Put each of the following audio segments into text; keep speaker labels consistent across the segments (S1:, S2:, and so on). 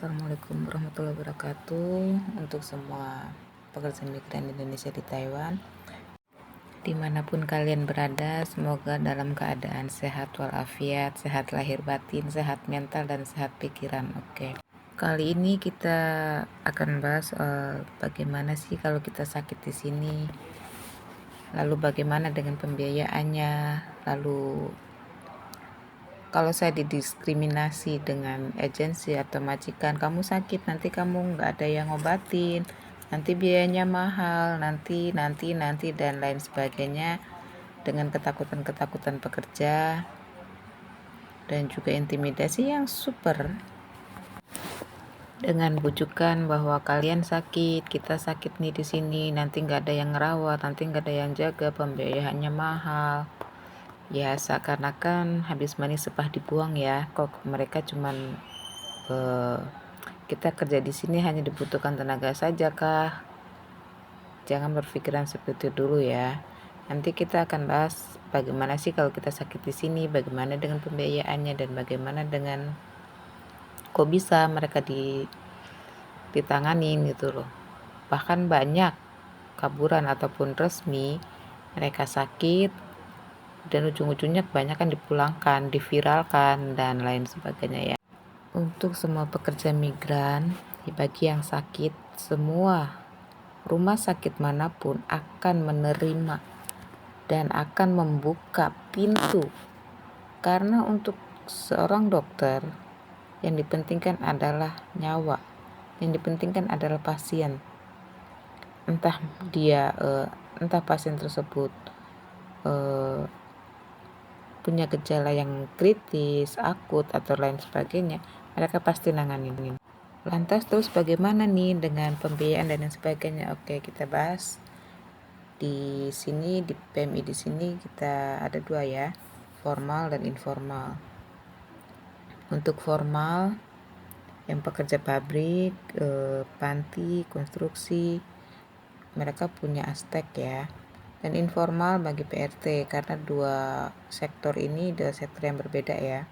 S1: Assalamualaikum warahmatullahi wabarakatuh untuk semua pekerja migran Indonesia di Taiwan. Dimanapun kalian berada, semoga dalam keadaan sehat walafiat, sehat lahir batin, sehat mental, dan sehat pikiran. Oke. Kali ini kita akan bahas bagaimana sih kalau kita sakit di sini, lalu bagaimana dengan pembiayaannya, lalu kalau saya didiskriminasi dengan agensi atau majikan, kamu sakit, nanti kamu nggak ada yang ngobatin, nanti biayanya mahal, nanti, dan lain sebagainya, dengan ketakutan pekerja, dan juga intimidasi yang super, dengan bujukan bahwa kalian sakit, kita sakit nih di sini, nanti nggak ada yang ngerawat, nanti nggak ada yang jaga, pembiayaannya mahal. Ya seakan-akan habis manis sepah dibuang ya. Kok mereka cuman kita kerja di sini hanya dibutuhkan tenaga saja kah? Jangan berpikiran seperti itu dulu ya. Nanti kita akan bahas bagaimana sih kalau kita sakit di sini, bagaimana dengan pembiayaannya, dan bagaimana dengan kok bisa mereka ditanganin gitu loh. Bahkan banyak kaburan ataupun resmi mereka sakit dan ujung-ujungnya kebanyakan dipulangkan, diviralkan, dan lain sebagainya ya. Untuk semua pekerja migran, bagi yang sakit, semua rumah sakit manapun akan menerima dan akan membuka pintu. Karena untuk seorang dokter, yang dipentingkan adalah nyawa, yang dipentingkan adalah pasien. Entah pasien tersebut punya gejala yang kritis, akut, atau lain sebagainya, mereka pasti nanganin. Lantas terus bagaimana nih dengan pembiayaan dan lain sebagainya? Oke, kita bahas di sini, di PMI di sini kita ada dua ya, formal dan informal. Untuk formal, yang pekerja pabrik, panti, konstruksi, mereka punya Astek ya. Dan informal bagi PRT, karena dua sektor yang berbeda ya.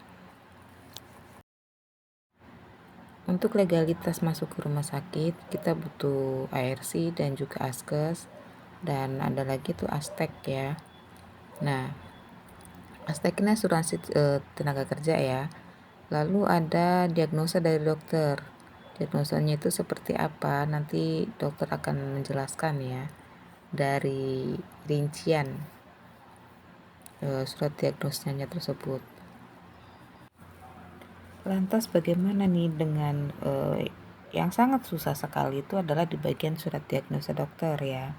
S1: Untuk legalitas masuk ke rumah sakit, kita butuh ARC dan juga Askes, dan ada lagi tuh Astek ya. Nah, Astek ini asuransi tenaga kerja ya. Lalu ada diagnosa dari dokter. Diagnosanya itu seperti apa? Nanti dokter akan menjelaskan ya dari rincian surat diagnosanya tersebut. Lantas bagaimana nih dengan yang sangat susah sekali itu adalah di bagian surat diagnosa dokter ya.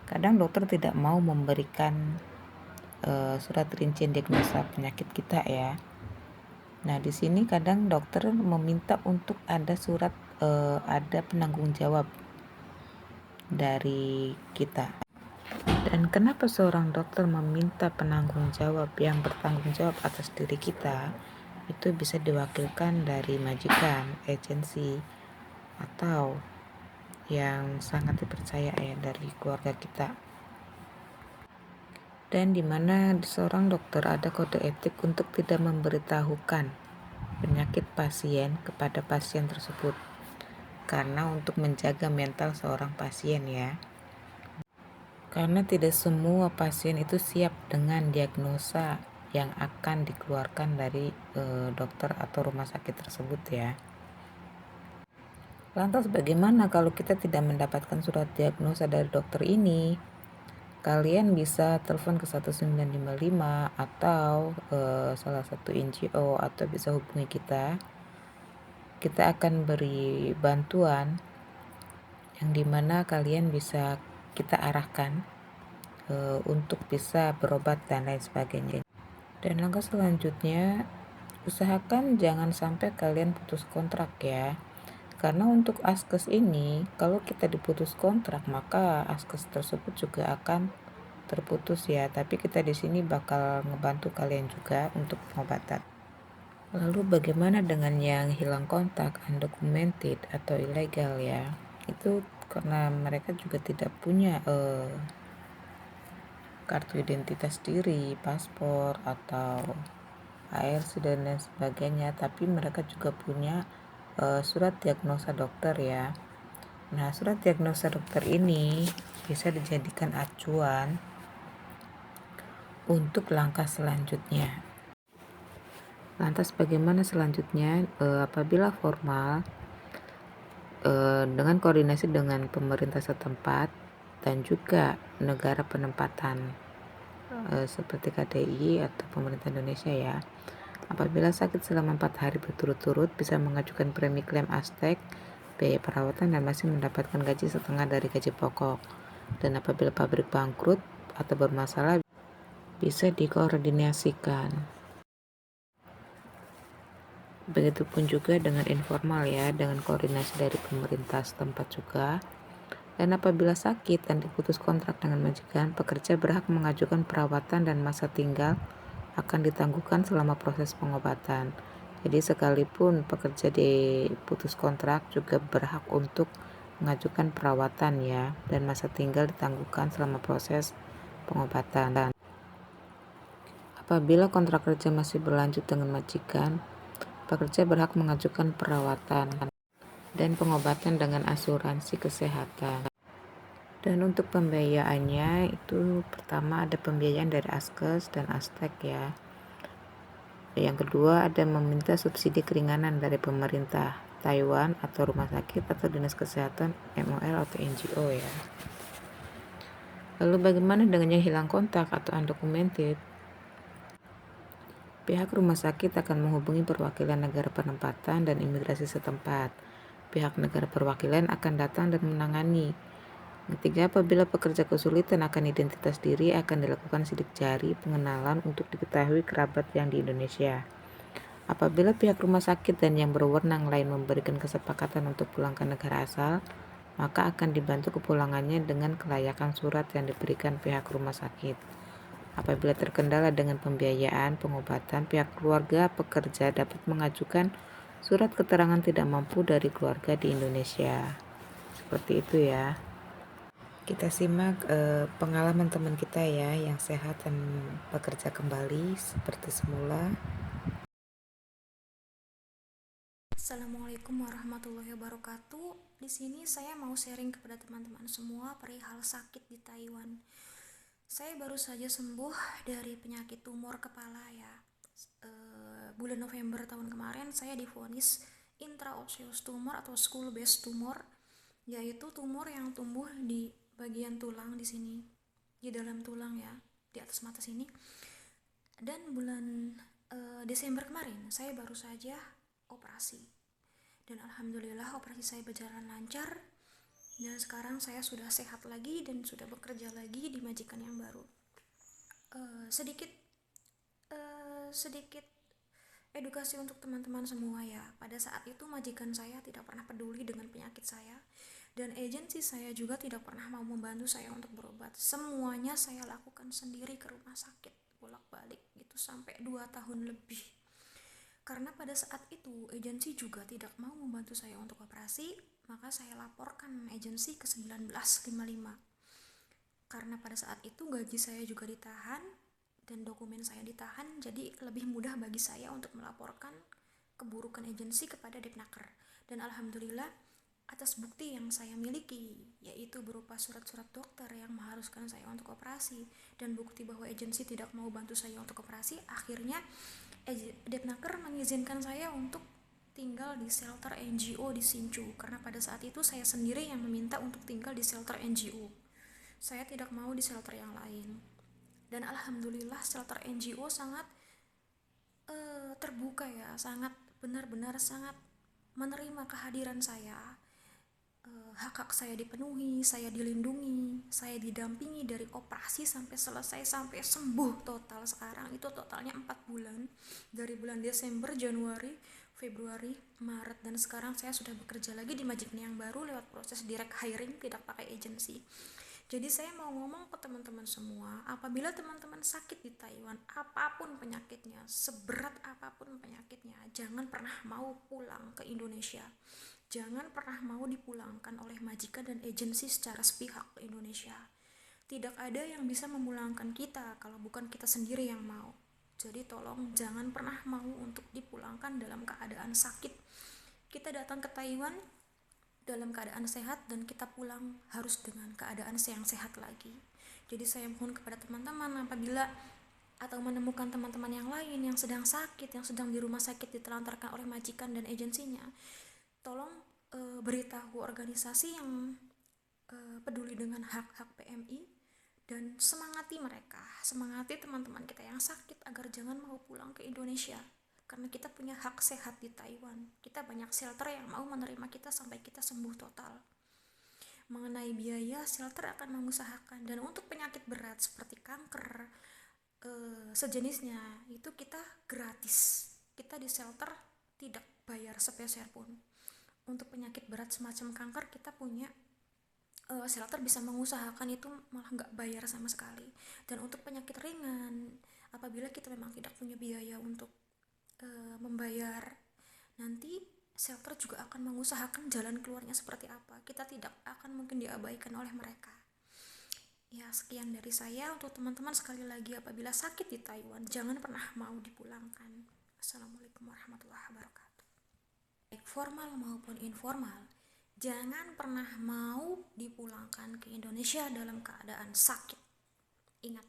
S1: Kadang dokter tidak mau memberikan surat rincian diagnosa penyakit kita ya. Nah di sini kadang dokter meminta untuk ada surat ada penanggung jawab dari kita. Dan kenapa seorang dokter meminta penanggung jawab yang bertanggung jawab atas diri kita? Itu bisa diwakilkan dari majikan, agensi, atau yang sangat dipercaya ya dari keluarga kita. Dan dimana seorang dokter ada kode etik untuk tidak memberitahukan penyakit pasien kepada pasien tersebut, karena untuk menjaga mental seorang pasien ya. Karena tidak semua pasien itu siap dengan diagnosa yang akan dikeluarkan dari dokter atau rumah sakit tersebut ya. Lantas bagaimana kalau kita tidak mendapatkan surat diagnosa dari dokter ini? Kalian bisa telepon ke 1955 atau salah satu NGO, atau bisa hubungi kita. Kita akan beri bantuan yang dimana kalian bisa kita arahkan untuk bisa berobat dan lain sebagainya. Dan langkah selanjutnya, usahakan jangan sampai kalian putus kontrak ya. Karena untuk Askes ini, kalau kita diputus kontrak, maka Askes tersebut juga akan terputus ya. Tapi kita di sini bakal ngebantu kalian juga untuk pengobatan. Lalu bagaimana dengan yang hilang kontak, undocumented atau ilegal ya? Itu karena mereka juga tidak punya kartu identitas diri, paspor, atau ARC dan lain sebagainya, tapi mereka juga punya surat diagnosa dokter ya. Nah, surat diagnosa dokter ini bisa dijadikan acuan untuk langkah selanjutnya. Lantas bagaimana selanjutnya? Apabila formal, dengan koordinasi dengan pemerintah setempat dan juga negara penempatan seperti KDI atau pemerintah Indonesia ya. Apabila sakit selama 4 hari berturut-turut, bisa mengajukan premi klaim Aztec, biaya perawatan, dan masih mendapatkan gaji setengah dari gaji pokok. Dan apabila pabrik bangkrut atau bermasalah, bisa dikoordinasikan. Begitupun juga dengan informal ya, dengan koordinasi dari pemerintah setempat juga. Dan apabila sakit dan diputus kontrak dengan majikan, pekerja berhak mengajukan perawatan dan masa tinggal akan ditangguhkan selama proses pengobatan. Jadi sekalipun pekerja diputus kontrak juga berhak untuk mengajukan perawatan ya, dan masa tinggal ditangguhkan selama proses pengobatan. Apabila kontrak kerja masih berlanjut dengan majikan, pekerja berhak mengajukan perawatan dan pengobatan dengan asuransi kesehatan. Dan untuk pembiayaannya itu pertama ada pembiayaan dari Askes dan Aztec ya. Yang kedua ada meminta subsidi keringanan dari pemerintah Taiwan atau rumah sakit atau dinas kesehatan MOL atau NGO ya. Lalu bagaimana dengan yang hilang kontak atau undocumented? Pihak rumah sakit akan menghubungi perwakilan negara penempatan dan imigrasi setempat. Pihak negara perwakilan akan datang dan menangani. Ketiga, apabila pekerja kesulitan akan identitas diri, akan dilakukan sidik jari pengenalan untuk diketahui kerabat yang di Indonesia. Apabila pihak rumah sakit dan yang berwenang lain memberikan kesepakatan untuk pulang ke negara asal, maka akan dibantu kepulangannya dengan kelayakan surat yang diberikan pihak rumah sakit. Apabila terkendala dengan pembiayaan pengobatan, pihak keluarga pekerja dapat mengajukan surat keterangan tidak mampu dari keluarga di Indonesia. Seperti itu ya. Kita simak pengalaman teman kita ya yang sehat dan bekerja kembali seperti semula.
S2: Assalamualaikum warahmatullahi wabarakatuh. Di sini saya mau sharing kepada teman-teman semua perihal sakit di Taiwan. Saya baru saja sembuh dari penyakit tumor kepala ya. Bulan November tahun kemarin saya divonis intraosseous tumor atau skull base tumor, yaitu tumor yang tumbuh di bagian tulang di sini, di dalam tulang ya, di atas mata sini. Dan bulan Desember kemarin saya baru saja operasi. Dan alhamdulillah operasi saya berjalan lancar. Dan sekarang saya sudah sehat lagi dan sudah bekerja lagi di majikan yang baru. Sedikit edukasi untuk teman-teman semua ya. Pada saat itu majikan saya tidak pernah peduli dengan penyakit saya. Dan agensi saya juga tidak pernah mau membantu saya untuk berobat. Semuanya saya lakukan sendiri ke rumah sakit, bolak-balik gitu sampai 2 tahun lebih. Karena pada saat itu agensi juga tidak mau membantu saya untuk operasi, maka saya laporkan agensi ke 1955. Karena pada saat itu gaji saya juga ditahan dan dokumen saya ditahan, jadi lebih mudah bagi saya untuk melaporkan keburukan agensi kepada Depnaker. Dan alhamdulillah atas bukti yang saya miliki, yaitu berupa surat-surat dokter yang mengharuskan saya untuk operasi dan bukti bahwa agensi tidak mau bantu saya untuk operasi, akhirnya Depnaker mengizinkan saya untuk tinggal di shelter NGO di Sinchu, karena pada saat itu saya sendiri yang meminta untuk tinggal di shelter NGO. Saya tidak mau di shelter yang lain. Dan alhamdulillah shelter NGO sangat terbuka ya, sangat benar-benar sangat menerima kehadiran saya. Hak-hak saya dipenuhi, saya dilindungi, saya didampingi dari operasi sampai selesai, sampai sembuh total. Sekarang itu totalnya 4 bulan, dari bulan Desember, Januari, Februari, Maret, dan sekarang saya sudah bekerja lagi di majikan yang baru lewat proses direct hiring, tidak pakai agensi. Jadi saya mau ngomong ke teman-teman semua, apabila teman-teman sakit di Taiwan, apapun penyakitnya, seberat apapun penyakitnya, jangan pernah mau pulang ke Indonesia. Jangan pernah mau dipulangkan oleh majikan dan agensi secara sepihak ke Indonesia. Tidak ada yang bisa memulangkan kita kalau bukan kita sendiri yang mau. Jadi tolong jangan pernah mau untuk dipulangkan dalam keadaan sakit. Kita datang ke Taiwan dalam keadaan sehat dan kita pulang harus dengan keadaan yang sehat lagi. Jadi saya mohon kepada teman-teman apabila atau menemukan teman-teman yang lain yang sedang sakit, yang sedang di rumah sakit ditelantarkan oleh majikan dan agensinya, tolong beritahu organisasi yang peduli dengan hak-hak PMI dan semangati mereka, semangati teman-teman kita yang sakit agar jangan mau pulang ke Indonesia, karena kita punya hak sehat di Taiwan. Kita banyak shelter yang mau menerima kita sampai kita sembuh total. Mengenai biaya, shelter akan mengusahakan, dan untuk penyakit berat seperti kanker sejenisnya itu kita gratis, kita di shelter tidak bayar sepeser pun. Untuk penyakit berat semacam kanker kita punya shelter bisa mengusahakan itu malah nggak bayar sama sekali. Dan untuk penyakit ringan, apabila kita memang tidak punya biaya untuk membayar, nanti shelter juga akan mengusahakan jalan keluarnya seperti apa. Kita tidak akan mungkin diabaikan oleh mereka. Ya, sekian dari saya. Untuk teman-teman, sekali lagi, apabila sakit di Taiwan, jangan pernah mau dipulangkan. Assalamualaikum warahmatullahi wabarakatuh. Baik formal maupun informal, jangan pernah mau dipulangkan ke Indonesia dalam keadaan sakit. Ingat.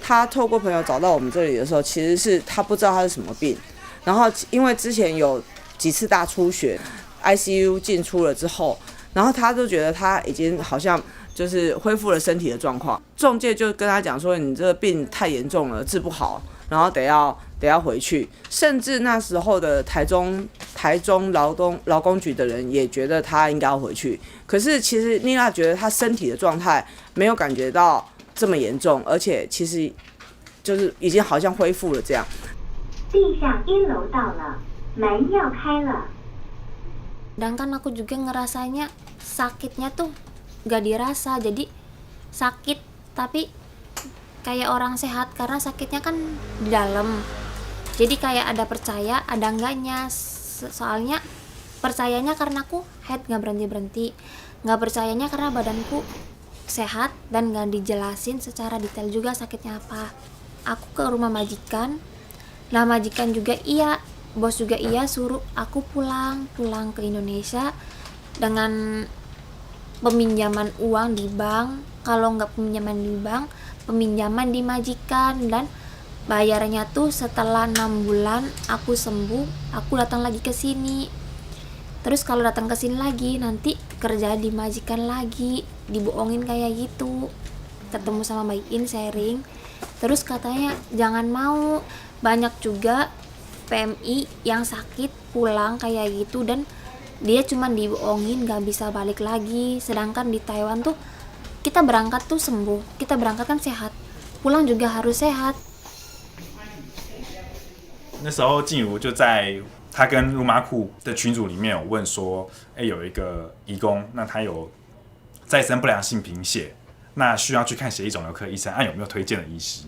S3: 他透过朋友找到我们这里的时候，其实是他不知道他是什么病，然后因为之前有几次大出血 ，ICU 进出了之后，然后他就觉得他已经好像就是恢复了身体的状况，中介就跟他讲说，你这个病太严重了，治不好，然后得要回去，甚至那时候的台中劳工局的人也觉得他应该要回去，可是其实妮娜觉得他身体的状态没有感觉到这么严重，而且其实就是已经好像恢复了这样。
S4: 地上1楼到了，门要开了。
S5: Sedangkan aku juga ngerasanya sakitnya tuh gak dirasa, jadi sakit tapi kayak orang sehat karena sakitnya kan di dalam. Jadi kayak ada percaya, ada enggaknya. Soalnya percayanya karena aku head gak berhenti-berhenti, gak percayanya karena badanku sehat dan gak dijelasin secara detail juga sakitnya apa. Aku ke rumah majikan, nah majikan juga iya, bos juga iya, suruh aku pulang ke Indonesia dengan peminjaman uang di bank. Kalau nggak peminjaman di bank, peminjaman di majikan, dan bayarnya tuh setelah 6 bulan aku sembuh, aku datang lagi ke sini. Terus kalau datang ke sini lagi, nanti kerja di majikan lagi, dibohongin kayak gitu. Ketemu sama Mbak In sharing, terus katanya jangan mau, banyak juga PMI yang sakit pulang kayak gitu dan dia cuma dibohongin gak bisa balik lagi. Sedangkan di Taiwan tuh kita berangkat tuh sembuh, kita berangkat kan sehat, pulang juga harus sehat.
S6: 那时候静茹就在他跟鲁马库的群组里面有问说，有一个移工，那他有再生不良性贫血，那需要去看血液肿瘤科医生，有没有推荐的医师？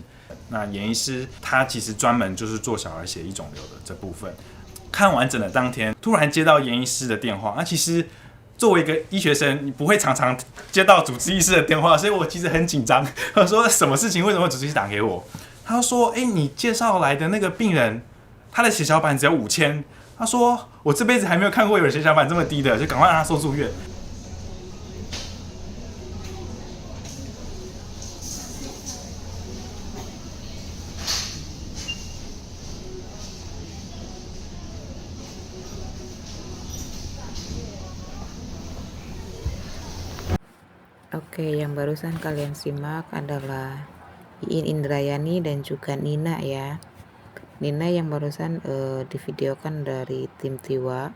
S6: 那严医师他其实专门就是做小儿血液肿瘤的这部分。看完整的当天，突然接到严医师的电话，那其实作为一个医学生，你不会常常接到主治医师的电话，所以我其实很紧张。他说什么事情？为什么主治医师打给我？他说：“你介绍来的那个病人，他的血小板只有5000。”他说：“我这辈子还没有看过有人血小板这么低的，就赶快让他送住院。”
S1: Oke, yang barusan kalian simak adalah Iin Indrayani dan juga Nina ya. Nina yang barusan divideokan dari tim Tiwa,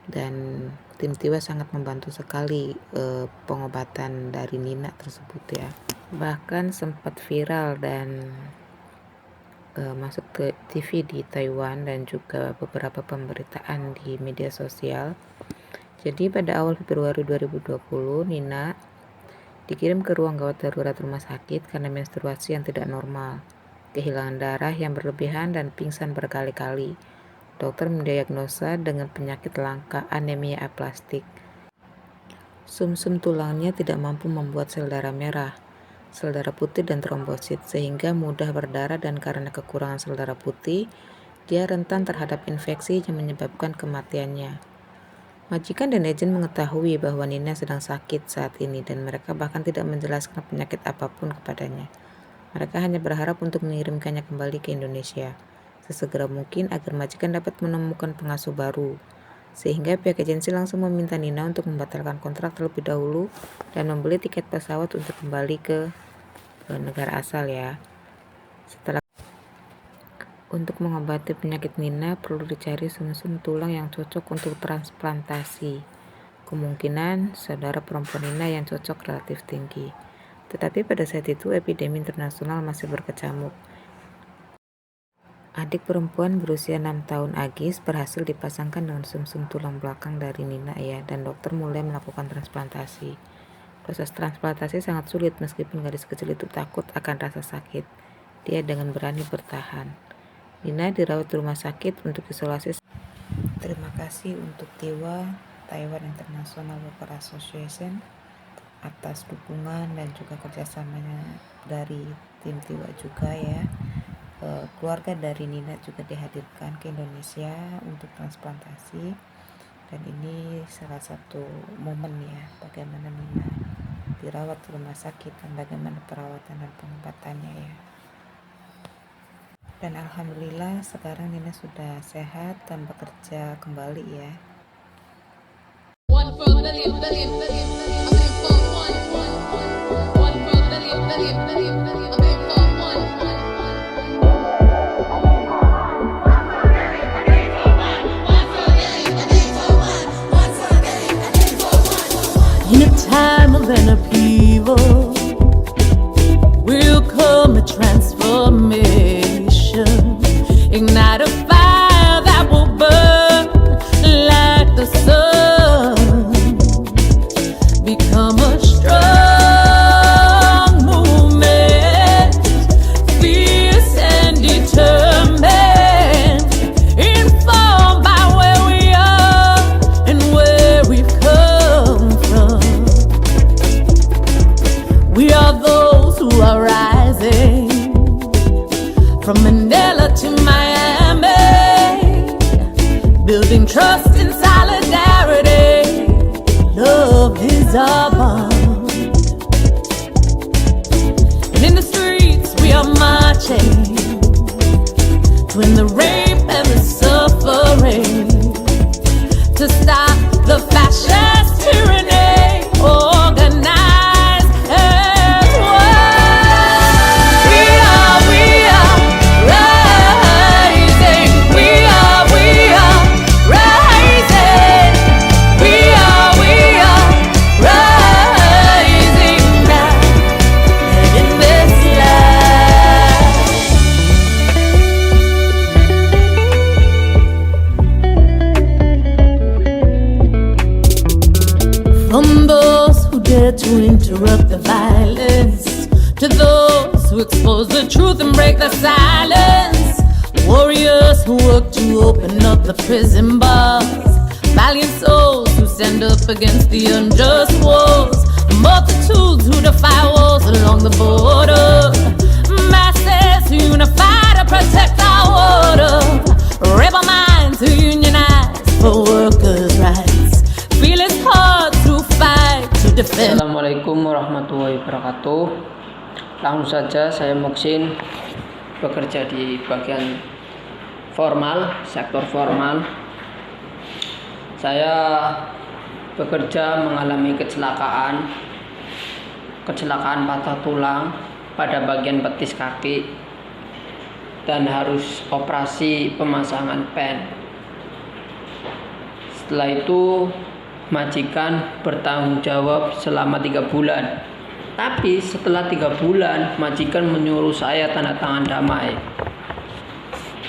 S1: dan tim Tiwa sangat membantu sekali pengobatan dari Nina tersebut ya. Bahkan sempat viral dan masuk ke TV di Taiwan dan juga beberapa pemberitaan di media sosial. Jadi pada awal Februari 2020 Nina dikirim ke ruang gawat darurat rumah sakit karena menstruasi yang tidak normal, kehilangan darah yang berlebihan, dan pingsan berkali-kali. Dokter mendiagnosa dengan penyakit langka anemia aplastik. Sumsum tulangnya tidak mampu membuat sel darah merah, sel darah putih dan trombosit, sehingga mudah berdarah, dan karena kekurangan sel darah putih, dia rentan terhadap infeksi yang menyebabkan kematiannya. Majikan dan agen mengetahui bahwa Nina sedang sakit saat ini, dan mereka bahkan tidak menjelaskan penyakit apapun kepadanya. Mereka hanya berharap untuk mengirimkannya kembali ke Indonesia sesegera mungkin agar majikan dapat menemukan pengasuh baru. Sehingga pihak agensi langsung meminta Nina untuk membatalkan kontrak terlebih dahulu dan membeli tiket pesawat untuk kembali ke negara asal ya. Untuk mengobati penyakit Nina perlu dicari sumsum tulang yang cocok untuk transplantasi. Kemungkinan saudara perempuan Nina yang cocok relatif tinggi. Tetapi pada saat itu epidemi internasional masih berkecamuk. Adik perempuan berusia 6 tahun Agis berhasil dipasangkan dengan sumsum tulang belakang dari Nina ya, dan dokter mulai melakukan transplantasi. Proses transplantasi sangat sulit meskipun gadis kecil itu takut akan rasa sakit. Dia dengan berani bertahan. Nina dirawat di rumah sakit untuk isolasi. Terima kasih untuk TIWA, Taiwan International Worker Association, atas dukungan dan juga kerjasamanya dari tim TIWA juga ya. Keluarga dari Nina juga dihadirkan ke Indonesia untuk transplantasi, dan ini salah satu momen ya bagaimana Nina dirawat di rumah sakit dan bagaimana perawatan dan pengobatannya ya. Dan alhamdulillah sekarang Nina sudah sehat dan bekerja kembali ya.
S7: In a time of an upheaval will come a transformation. Ignite a fire that will burn like the sun. Become a strong movement, fierce and determined, informed by where we are and where we've come from. We are those who are rising from Manila to Miami, building trust and solidarity. Love is our bond. And in the streets we are marching to end the rape and the suffering, to stop the fascist tyranny. Organize as one. We are rising. We are rising. We are rising now. And in this life, from those who dare to interrupt the violence, to those who expose the truth and break the silence, warriors who work to open up the prison bars, valiant souls who stand up against the unjust wars, multitudes who defy walls along the border, masses who unify to protect our water, rebel minds who unionize for workers' rights, feel it's hard to fight to defend.
S8: Assalamualaikum warahmatullahi wabarakatuh. Langsung saja, saya Muksin, bekerja di bagian formal, sektor formal. Saya bekerja mengalami kecelakaan patah tulang pada bagian betis kaki dan harus operasi pemasangan pen. Setelah itu majikan bertanggung jawab selama 3 bulan. Tapi setelah 3 bulan majikan menyuruh saya tanda tangan damai.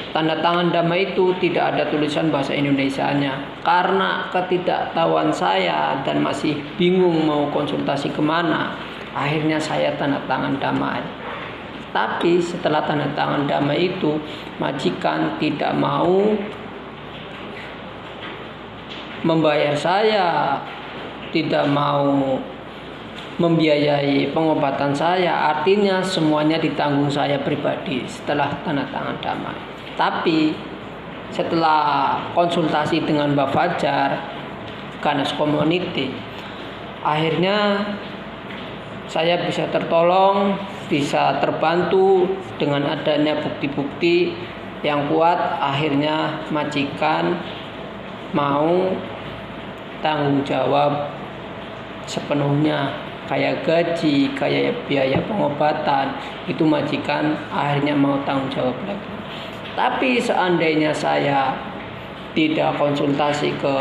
S8: Tanda tangan damai itu tidak ada tulisan bahasa Indonesianya. Karena ketidaktahuan saya dan masih bingung mau konsultasi kemana, akhirnya saya tanda tangan damai. Tapi setelah tanda tangan damai itu, majikan tidak mau membayar saya tidak mau membiayai pengobatan saya, artinya semuanya ditanggung saya pribadi setelah tanda tangan damai. Tapi setelah konsultasi dengan Mbak Fajar, Ganas Community, akhirnya saya bisa tertolong, bisa terbantu dengan adanya bukti-bukti yang kuat. Akhirnya majikan mau tanggung jawab sepenuhnya, kayak gaji, kayak biaya pengobatan, itu majikan akhirnya mau tanggung jawab lagi. Tapi seandainya saya tidak konsultasi ke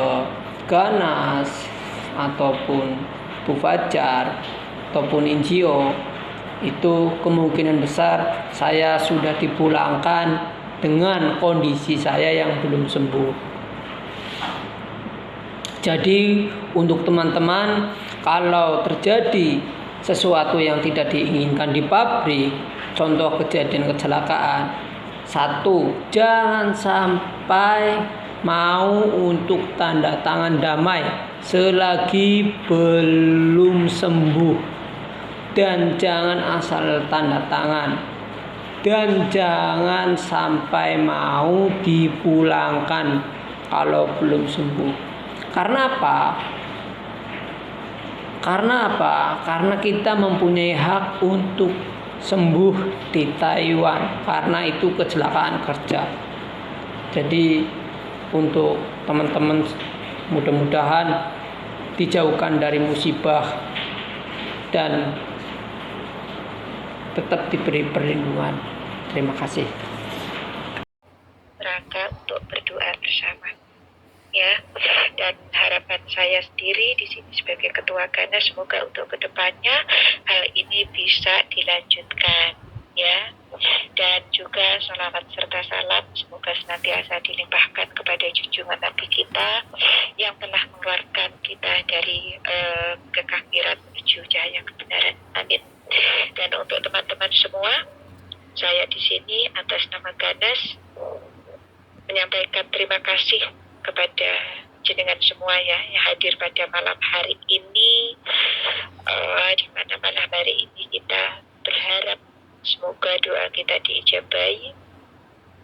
S8: Ganas ataupun Bu Fajar ataupun NGO, itu kemungkinan besar saya sudah dipulangkan dengan kondisi saya yang belum sembuh. Jadi untuk teman-teman, kalau terjadi sesuatu yang tidak diinginkan di pabrik, contoh kejadian kecelakaan, satu, jangan sampai mau untuk tanda tangan damai selagi belum sembuh, dan jangan asal tanda tangan, dan jangan sampai mau dipulangkan kalau belum sembuh. Karena apa? Karena kita mempunyai hak untuk sembuh di Taiwan, karena itu kecelakaan kerja. Jadi untuk teman-teman, mudah-mudahan dijauhkan dari musibah dan tetap diberi perlindungan. Terima kasih.
S9: Rangka untuk berdoa bersama, ya. Dan harapan saya sendiri di sini sebagai ketua Ganas, semoga untuk kedepannya hal ini bisa dilanjutkan, ya. Dan juga salawat serta salam semoga senantiasa dilimpahkan kepada junjungan Nabi kita yang telah mengeluarkan kita dari kekafiran menuju cahaya kebenaran. Amin. Dan untuk teman-teman semua, saya di sini atas nama Ganas menyampaikan terima kasih kepada jenengan semua, ya, yang hadir pada malam hari ini, di mana malam hari ini kita berharap semoga doa kita diijabahi,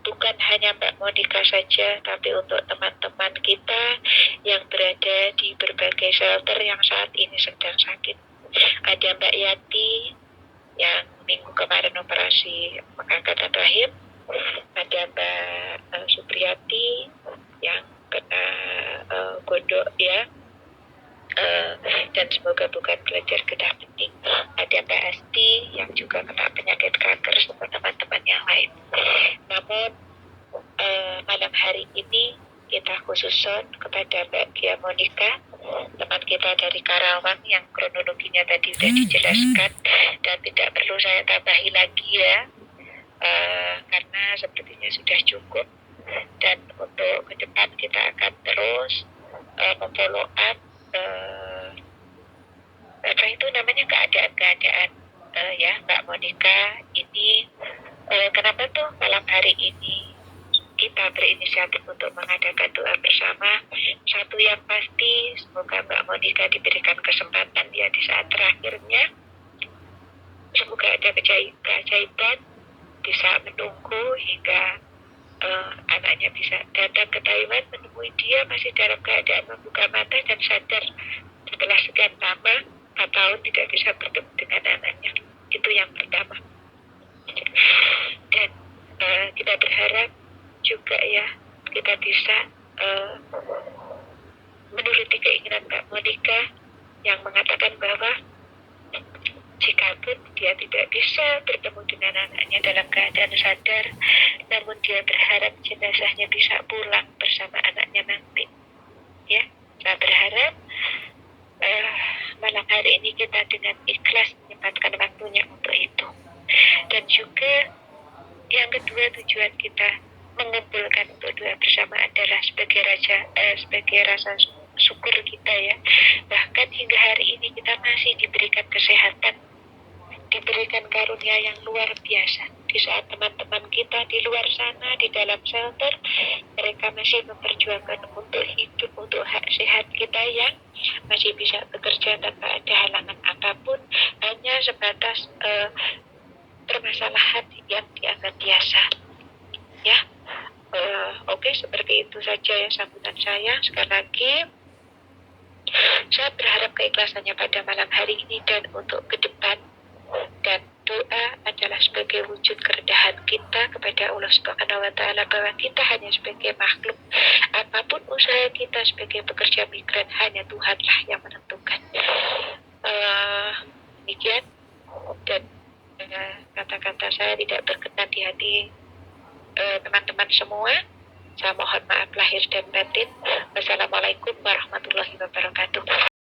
S9: bukan hanya Mbak Monica saja, tapi untuk teman-teman kita yang berada di berbagai shelter yang saat ini sedang sakit. Ada Mbak Yati yang minggu kemarin operasi mengangkat rahim, ada Mbak Supriyati yang kena gondok, ya, dan semoga bukan belajar getah bening. Ada Mbak Asti yang juga kena penyakit kanker serta teman-teman yang lain. Namun malam hari ini kita khusus sound kepada Mbak Gia Monica, teman kita dari Karawang yang kronologinya tadi sudah dijelaskan dan tidak perlu saya tambahi lagi, ya, karena sepertinya sudah cukup. Dan untuk ke depan kita akan terus memfollow up apa itu namanya keadaan-keadaan, ya Mbak Monica ini. Kenapa tuh malam hari ini kita berinisiatif untuk mengadakan doa bersama? Satu yang pasti, semoga Mbak Monica diberikan kesempatan, ya, di saat terakhirnya. Semoga ada keajaiban, bisa menunggu hingga anaknya bisa datang ke Taiwan, menemui dia masih dalam keadaan membuka mata dan sadar setelah sekian lama 4 tahun tidak bisa bertemu dengan anaknya. Itu yang pertama. Dan kita berharap juga, ya, kita bisa menuruti keinginan Mbak Monica yang mengatakan bahwa jikapun dia tidak bisa bertemu dengan anaknya dalam keadaan sadar, namun dia berharap jenazahnya bisa pulang bersama anaknya nanti, ya. Saya berharap malam hari ini kita dengan ikhlas menyempatkan waktunya untuk itu. Dan juga yang kedua, tujuan kita mengumpulkan untuk doa bersama adalah sebagai rasa syukur kita, ya. Bahkan hingga hari ini kita masih diberikan kesehatan, diberikan karunia yang luar biasa. Di saat teman-teman kita di luar sana, di dalam shelter, mereka masih memperjuangkan untuk hidup, untuk hak sehat kita yang masih bisa bekerja tanpa ada halangan apapun, hanya sebatas permasalahan yang dianggap biasa. Ya, oke, seperti itu saja ya sambutan saya. Sekali lagi, saya berharap keikhlasannya pada malam hari ini dan untuk ke depan, dan doa adalah sebagai wujud kerendahan kita kepada Allah Subhanahu wa Ta'ala, bahwa kita hanya sebagai makhluk, apapun usaha kita sebagai pekerja migran hanya Tuhanlah yang menentukan. Demikian, dan kata-kata saya tidak berkenan di hati teman-teman semua. Saya mohon maaf lahir dan batin.